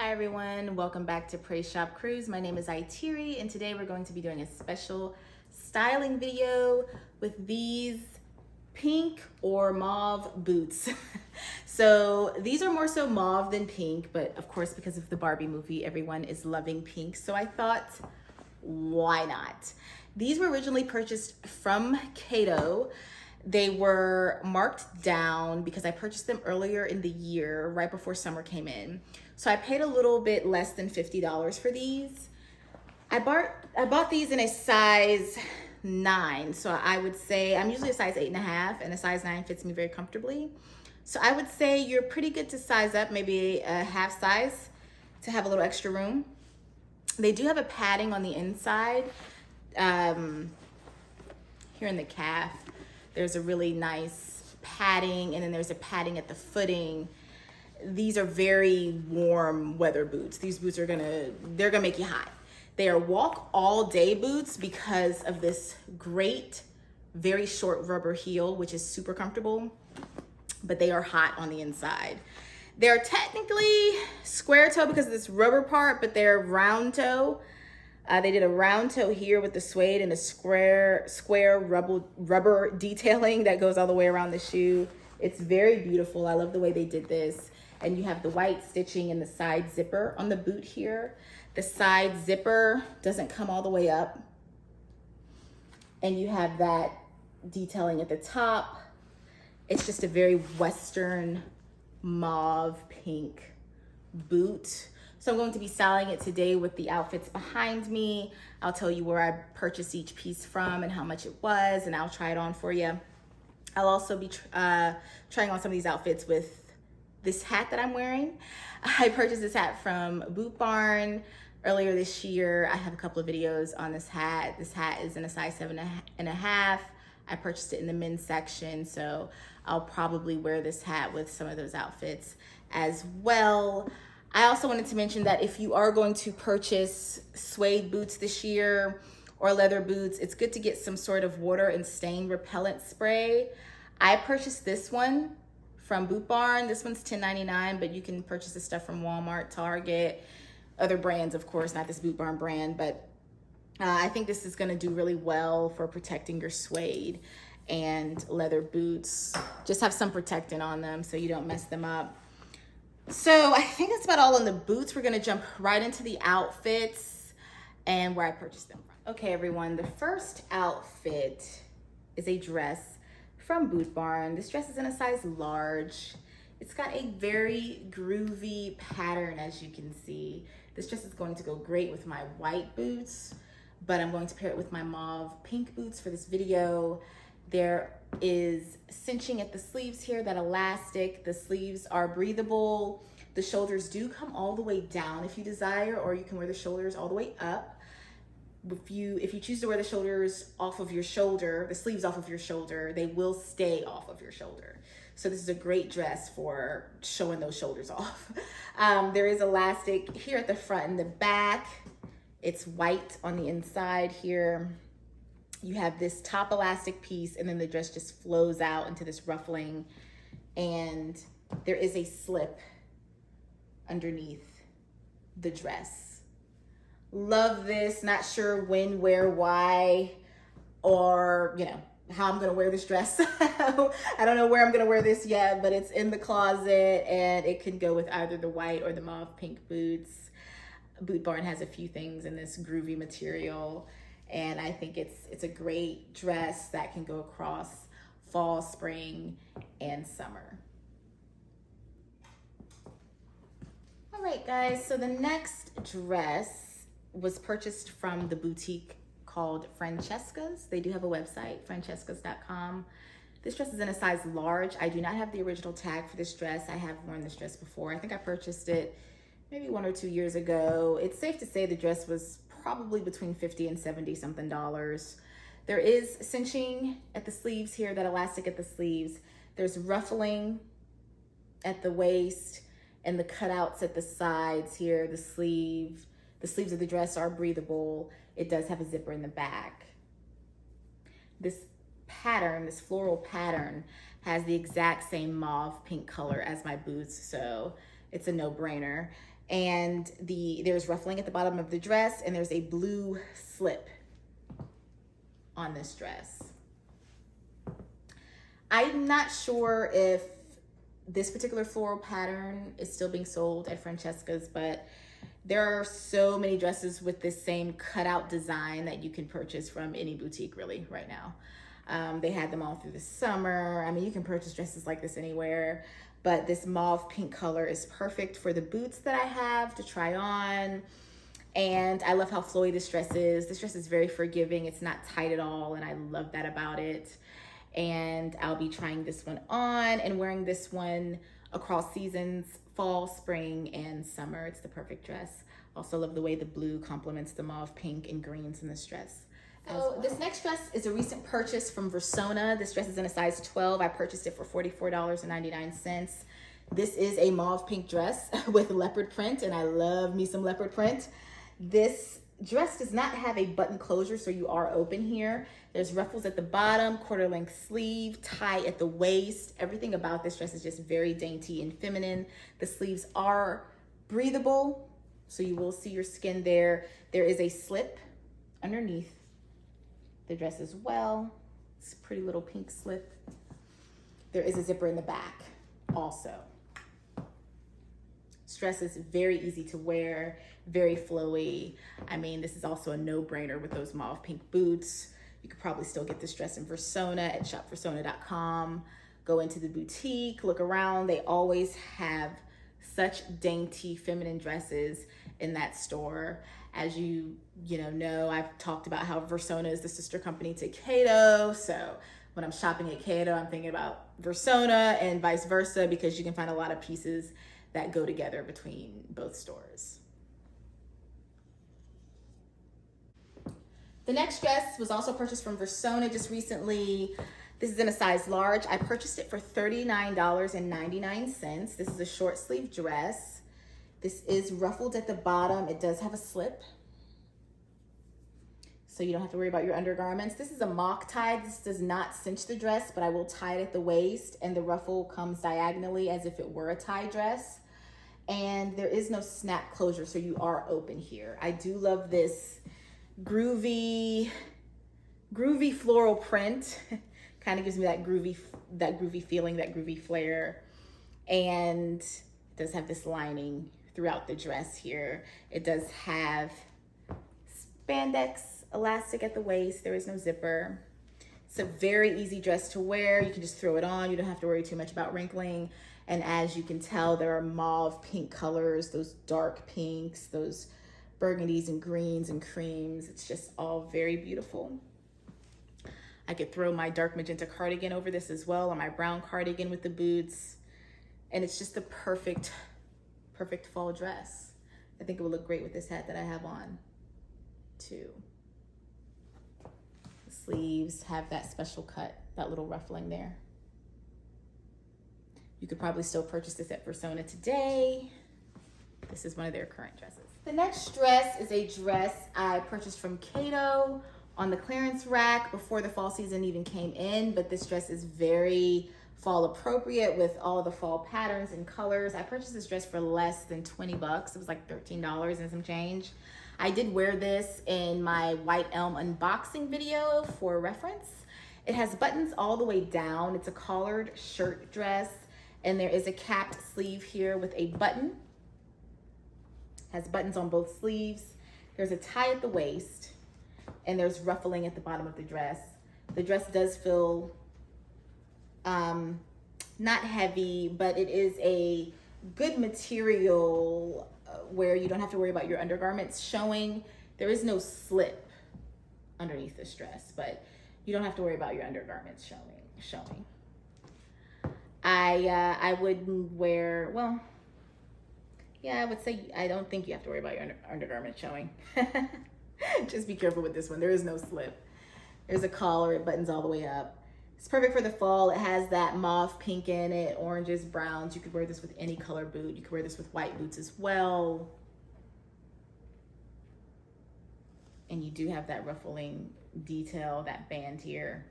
Hi everyone, welcome back to Praise Shop Cruise. My name is Itiri and today we're going to be doing a special styling video with these pink or mauve boots. So these are more so mauve than pink, but of course because of the Barbie movie, everyone is loving pink. So I thought, why not? These were originally purchased from Cato. They were marked down because I purchased them earlier in the year, right before summer came in. So I paid a little bit less than $50 for these. I bought these in a size 9. So I would say, I'm usually a size 8.5 and a size 9 fits me very comfortably. So I would say you're pretty good to size up, maybe a half size to have a little extra room. They do have a padding on the inside. Here in the calf, there's a really nice padding, and then there's a padding at the footing. These are very warm weather boots. These boots they're gonna make you hot. They are walk all day boots because of this great, very short rubber heel, which is super comfortable, but they are hot on the inside. They're technically square toe because of this rubber part, but they're round toe. They did a round toe here with the suede and a square rubber detailing that goes all the way around the shoe. It's very beautiful. I love the way they did this. And you have the white stitching in the side zipper on the boot here. The side zipper doesn't come all the way up. And you have that detailing at the top. It's just a very Western mauve pink boot. So I'm going to be styling it today with the outfits behind me. I'll tell you where I purchased each piece from and how much it was, and I'll try it on for you. I'll also be trying on some of these outfits with this hat that I'm wearing. I purchased this hat from Boot Barn earlier this year. I have a couple of videos on this hat. This hat is in a size 7.5. I purchased it in the men's section, so I'll probably wear this hat with some of those outfits as well. I also wanted to mention that if you are going to purchase suede boots this year or leather boots, it's good to get some sort of water and stain repellent spray. I purchased this one from Boot Barn. This one's $10.99, but you can purchase this stuff from Walmart, Target, other brands, of course, not this Boot Barn brand, but I think this is gonna do really well for protecting your suede and leather boots. Just have some protectant on them so you don't mess them up. So I think that's about all on the boots. We're gonna jump right into the outfits and where I purchased them from. Okay, everyone, the first outfit is a dress from Boot Barn. This dress is in a size large. It's got a very groovy pattern, as you can see. This dress is going to go great with my white boots, but I'm going to pair it with my mauve pink boots for this video. There is cinching at the sleeves here, that elastic. The sleeves are breathable. The shoulders do come all the way down if you desire, or you can wear the shoulders all the way up. If you choose to wear the shoulders off of your shoulder, the sleeves off of your shoulder, they will stay off of your shoulder. So this is a great dress for showing those shoulders off. There is elastic here at the front and the back. It's white on the inside here. You have this top elastic piece, and then the dress just flows out into this ruffling, and there is a slip underneath the dress. Love this. Not sure when, where, why, or how I'm gonna wear this dress. I don't know where I'm gonna wear this yet, but it's in the closet, and it can go with either the white or the mauve pink boots. Boot Barn has a few things in this groovy material, and I think it's a great dress that can go across fall, spring, and summer. All right, guys, so the next dress was purchased from the boutique called Francesca's. They do have a website, francescas.com. This dress is in a size large. I do not have the original tag for this dress. I have worn this dress before. I think I purchased it maybe 1 or 2 years ago. It's safe to say the dress was probably between $50 and $70 something. There is cinching at the sleeves here, that elastic at the sleeves. There's ruffling at the waist and the cutouts at the sides here. The sleeves of the dress are breathable. It does have a zipper in the back. This pattern, this floral pattern, has the exact same mauve pink color as my boots, so it's a no-brainer. And there's ruffling at the bottom of the dress, and there's a blue slip on this dress. I'm not sure if this particular floral pattern is still being sold at Francesca's, but there are so many dresses with this same cutout design that you can purchase from any boutique really right now. They had them all through the summer. I mean, you can purchase dresses like this anywhere, but this mauve pink color is perfect for the boots that I have to try on. And I love how flowy this dress is. This dress is very forgiving. It's not tight at all, and I love that about it. And I'll be trying this one on and wearing this one across seasons, fall, spring, and summer. It's the perfect dress. Also love the way the blue complements the mauve pink and greens in this dress. So this next dress is a recent purchase from Versona. This dress is in a size 12. I purchased it for $44.99. This is a mauve pink dress with leopard print, and I love me some leopard print. This dress does not have a button closure, so you are open here. There's ruffles at the bottom, quarter length sleeve, tie at the waist. Everything about this dress is just very dainty and feminine. The sleeves are breathable, so you will see your skin there. There is a slip underneath the dress as well. It's a pretty little pink slip. There is a zipper in the back also. This dress is very easy to wear, very flowy. I mean, this is also a no-brainer with those mauve pink boots. You could probably still get this dress in Versona at shopversona.com. Go into the boutique, look around. They always have such dainty feminine dresses in that store. As you know, I've talked about how Versona is the sister company to Cato. So when I'm shopping at Cato, I'm thinking about Versona and vice versa, because you can find a lot of pieces that go together between both stores. The next dress was also purchased from Versona just recently. This is in a size large. I purchased it for $39.99. This is a short sleeve dress. This is ruffled at the bottom. It does have a slip, so you don't have to worry about your undergarments. This is a mock tie. This does not cinch the dress, but I will tie it at the waist, and the ruffle comes diagonally as if it were a tie dress. And there is no snap closure, so you are open here. I do love this groovy floral print. Kind of gives me that groovy feeling, that groovy flair. And it does have this lining throughout the dress here. It does have spandex elastic at the waist. There is no zipper. It's a very easy dress to wear. You can just throw it on. You don't have to worry too much about wrinkling. And as you can tell, there are mauve pink colors, those dark pinks, those burgundies and greens and creams. It's just all very beautiful. I could throw my dark magenta cardigan over this as well, or my brown cardigan with the boots. And it's just the perfect fall dress. I think it would look great with this hat that I have on too. The sleeves have that special cut, that little ruffling there. You could probably still purchase this at Versona today. This is one of their current dresses. The next dress is a dress I purchased from Cato on the clearance rack before the fall season even came in, but this dress is very fall appropriate with all the fall patterns and colors. I purchased this dress for less than 20 bucks. It was like $13 and some change. I did wear this in my White Elm unboxing video for reference. It has buttons all the way down. It's a collared shirt dress, and there is a capped sleeve here with a button. Has buttons on both sleeves. There's a tie at the waist, and there's ruffling at the bottom of the dress. The dress does feel not heavy, but it is a good material where you don't have to worry about your undergarments showing. There is no slip underneath this dress, but you don't have to worry about your undergarments showing. I wouldn't wear, well, yeah, I would say I don't think you have to worry about your undergarments showing. Just be careful with this one. There is no slip. There's a collar. It buttons all the way up. It's perfect for the fall. It has that mauve pink in it, oranges, browns. You could wear this with any color boot. You could wear this with white boots as well. And you do have that ruffling detail, that band here.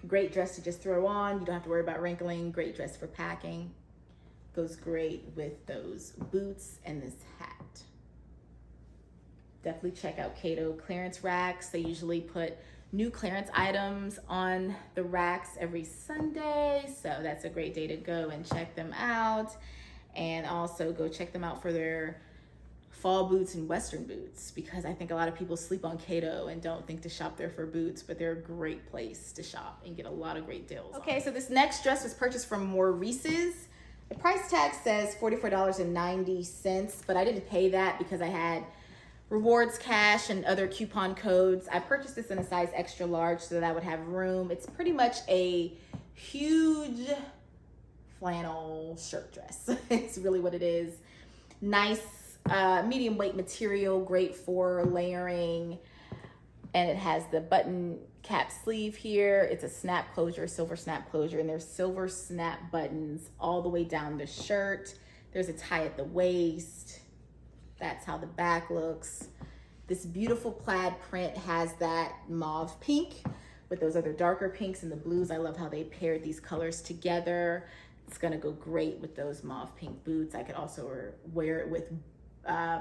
Great dress to just throw on. You don't have to worry about wrinkling. Great dress for packing. Goes great with those boots and this hat. Definitely check out Cato clearance racks. They usually put new clearance items on the racks every Sunday, so that's a great day to go and check them out. And also go check them out for their fall boots and Western boots, because I think a lot of people sleep on Cato and don't think to shop there for boots, but they're a great place to shop and get a lot of great deals. Okay, so this next dress was purchased from Maurice's. The price tag says $44.90, but I didn't pay that because I had rewards cash and other coupon codes. I purchased this in a size extra large so that I would have room. It's pretty much a huge flannel shirt dress. It's really what it is. Nice medium weight material, great for layering, and it has the button cap sleeve here. It's a snap closure, silver snap closure, and there's silver snap buttons all the way down the shirt. There's a tie at the waist. That's how the back looks. This beautiful plaid print has that mauve pink with those other darker pinks and the blues. I love how they paired these colors together. It's gonna go great with those mauve pink boots. I could also wear it with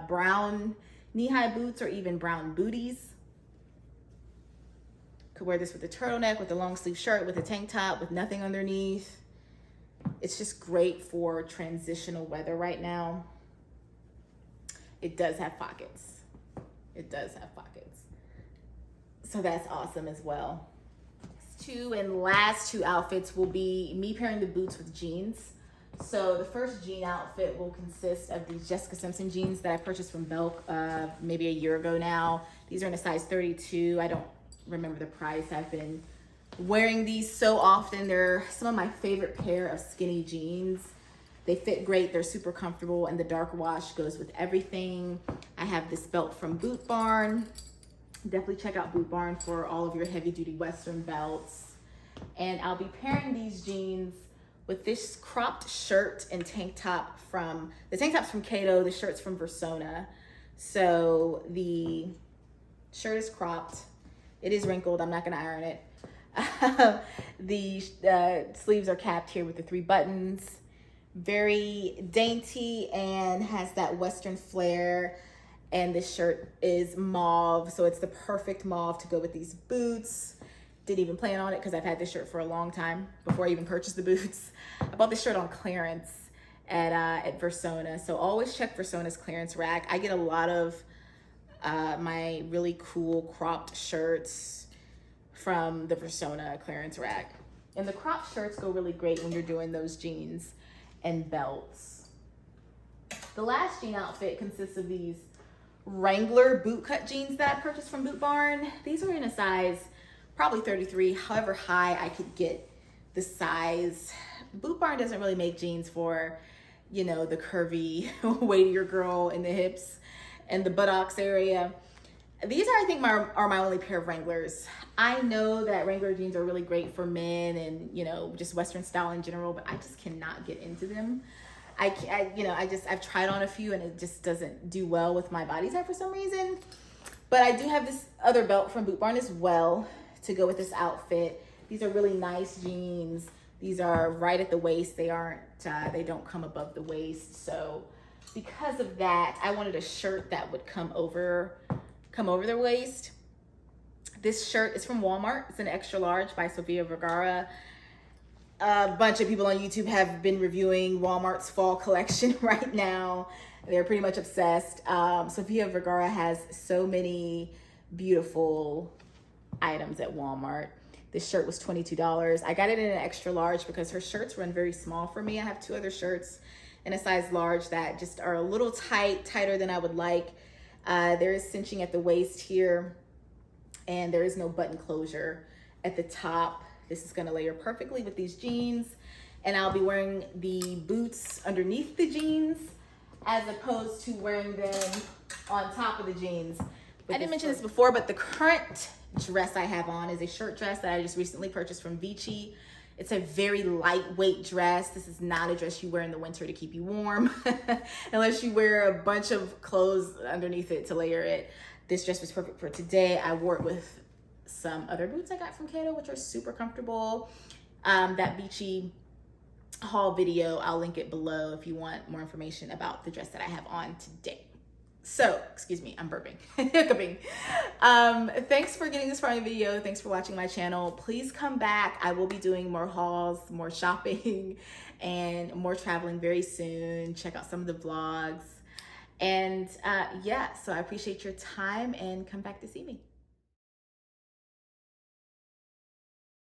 brown knee-high boots or even brown booties. Could wear this with a turtleneck, with a long sleeve shirt, with a tank top, with nothing underneath. It's just great for transitional weather right now. It does have pockets. It does have pockets. So that's awesome as well. Two and last two outfits will be me pairing the boots with jeans. So the first jean outfit will consist of these Jessica Simpson jeans that I purchased from Belk maybe a year ago now. These are in a size 32. I don't remember the price. I've been wearing these so often. They're some of my favorite pair of skinny jeans. They fit great, they're super comfortable, and the dark wash goes with everything. I have this belt from Boot Barn. Definitely check out Boot Barn for all of your heavy duty Western belts. And I'll be pairing these jeans with this cropped shirt and tank top from, the tank top's from Cato, the shirt's from Versona. So the shirt is cropped. It is wrinkled, I'm not gonna iron it. The sleeves are capped here with the 3 buttons. Very dainty and has that Western flair. And this shirt is mauve, so it's the perfect mauve to go with these boots. Didn't even plan on it because I've had this shirt for a long time before I even purchased the boots. I bought this shirt on clearance at Versona, so always check Versona's clearance rack. I get a lot of my really cool cropped shirts from the Versona clearance rack. And the cropped shirts go really great when you're doing those jeans and belts. The last jean outfit consists of these Wrangler bootcut jeans that I purchased from Boot Barn. These are in a size probably 33, however high I could get the size. Boot Barn doesn't really make jeans for, you know, the curvy, weightier girl in the hips and the buttocks area. These are, I think, are my only pair of Wranglers. I know that Wrangler jeans are really great for men and, you know, just Western style in general, but I just cannot get into them. I've tried on a few and it just doesn't do well with my body type for some reason. But I do have this other belt from Boot Barn as well to go with this outfit. These are really nice jeans. These are right at the waist. They aren't, they don't come above the waist. So because of that, I wanted a shirt that would come over the waist. This shirt is from Walmart. It's an extra large by Sofia Vergara. A bunch of people on YouTube have been reviewing Walmart's fall collection right now. They're pretty much obsessed. Sofia Vergara has so many beautiful items at Walmart. This shirt was $22. I got it in an extra large because her shirts run very small for me. I have 2 other shirts in a size large that just are a little tighter than I would like. There is cinching at the waist here, and there is no button closure at the top. This is gonna layer perfectly with these jeans, and I'll be wearing the boots underneath the jeans as opposed to wearing them on top of the jeans. I didn't mention this before, but the current dress I have on is a shirt dress that I just recently purchased from Vici. It's a very lightweight dress. This is not a dress you wear in the winter to keep you warm, unless you wear a bunch of clothes underneath it to layer it. This dress was perfect for today. I wore it with some other boots I got from Cato, which are super comfortable. That Vici haul video. I'll link it below if you want more information about the dress that I have on today. So, excuse me, I'm burping, hiccuping. Thanks for getting this far in the video. Thanks for watching my channel. Please come back. I will be doing more hauls, more shopping, and more traveling very soon. Check out some of the vlogs. And yeah, so I appreciate your time and come back to see me.